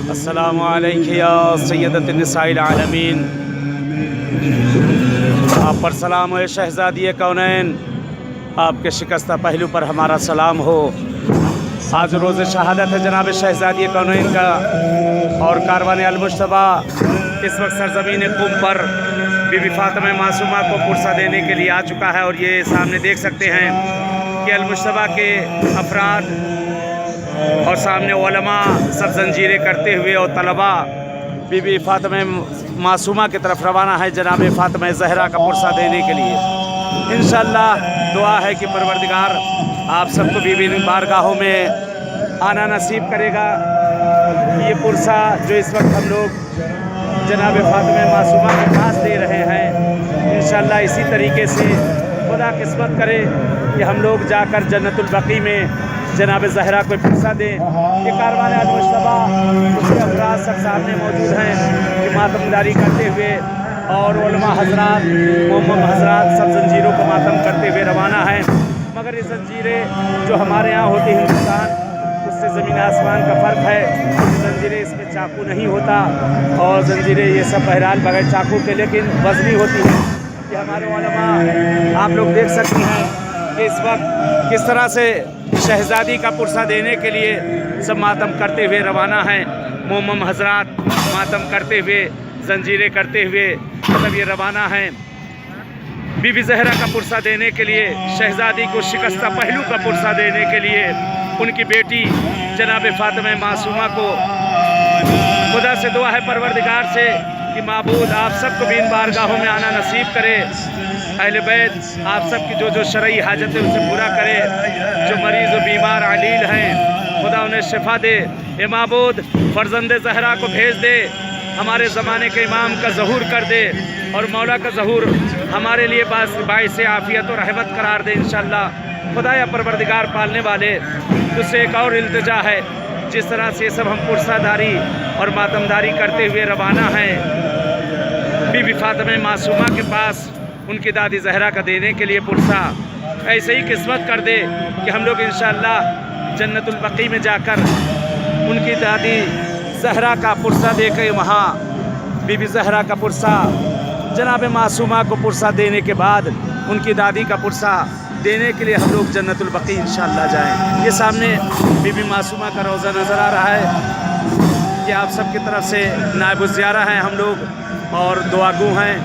السلام علیکم یا سیدۃ النساء العالمین، آپ پر سلام ہو شہزادی کونین، آپ کے شکستہ پہلو پر ہمارا سلام ہو۔ آج روز شہادت ہے جناب شہزادی کونین کا، اور کاروان المجتبیٰ اس وقت سرزمین قم پر بی بی فاطمہ معصومہ کو پرسہ دینے کے لیے آ چکا ہے، اور یہ سامنے دیکھ سکتے ہیں کہ المجتبیٰ کے افراد اور سامنے علماء سب زنجیریں کرتے ہوئے اور طلباء بی بی فاطمہ معصومہ کی طرف روانہ ہے جناب فاطمہ زہرا کا پرسہ دینے کے لیے۔ انشاءاللہ دعا ہے کہ پروردگار آپ سب کو بی بی بارگاہوں میں آنا نصیب کرے گا۔ یہ پرسہ جو اس وقت ہم لوگ جناب فاطمہ معصومہ کے پاس دے رہے ہیں، انشاءاللہ اسی طریقے سے خدا قسمت کرے کہ ہم لوگ جا کر جنت البقیع میں جناب زہرا کو پرسہ دیں۔ یہ کاروان المجتبیٰ اس کے افراد سب سامنے موجود ہیں کہ ماتم داری کرتے ہوئے، اور علماء حضرات معمم حضرات سب زنجیروں کو ماتم کرتے ہوئے روانہ ہیں۔ مگر یہ زنجیریں جو ہمارے ہاں ہوتی ہیں ہندوستان، اس سے زمین آسمان کا فرق ہے۔ یہ زنجیریں اس میں چاقو نہیں ہوتا، اور زنجیریں یہ سب بہرحال بغیر چاقو کے لیکن وزنی ہوتی ہیں۔ یہ ہمارے علماء آپ لوگ دیکھ سکتے ہیں کہ اس وقت کس طرح سے شہزادی کا پرسہ دینے کے لیے سب ماتم کرتے ہوئے روانہ ہیں۔ معمم حضرات ماتم کرتے ہوئے، زنجیریں کرتے ہوئے سب یہ روانہ ہیں بی بی زہرا کا پرسہ دینے کے لیے، شہزادی کو شکستہ پہلو کا پرسہ دینے کے لیے، ان کی بیٹی جناب فاطمہ معصومہ کو۔ خدا سے دعا ہے پروردگار سے کہ معبود آپ سب کو بھی ان بارگاہوں میں آنا نصیب کرے۔ اہل بیت آپ سب کی جو شرعی حاجت ہے اسے پورا کرے۔ جو مریض و بیمار علیل ہیں، خدا انہیں شفا دے۔ اے معبود فرزند زہرا کو بھیج دے، ہمارے زمانے کے امام کا ظہور کر دے، اور مولا کا ظہور ہمارے لیے باعث عافیت و رحمت قرار دے انشاءاللہ۔ خدا یا پروردگار پالنے والے، تجھ سے ایک اور التجا ہے، جس طرح سے سب ہم پرسہ داری اور ماتم داری کرتے ہوئے روانہ ہیں بی بی فاطمہ معصومہ کے پاس ان کی دادی زہرا کا دینے کے لیے پرسہ، ایسے ہی قسمت کر دے کہ ہم لوگ انشاءاللہ جنت البقیع میں جا کر ان کی دادی زہرا کا پرسہ دے کے، وہاں بی بی زہرا کا پرسہ جناب معصومہ کو پرسہ دینے کے بعد ان کی دادی کا پرسہ دینے کے لیے ہم لوگ جنت البقیع انشاءاللہ جائیں۔ یہ سامنے بی بی معصومہ کا روضہ نظر آ رہا ہے کہ آپ سب کی طرف سے نائب الزیارہ ہیں ہم لوگ، اور دعا گو ہیں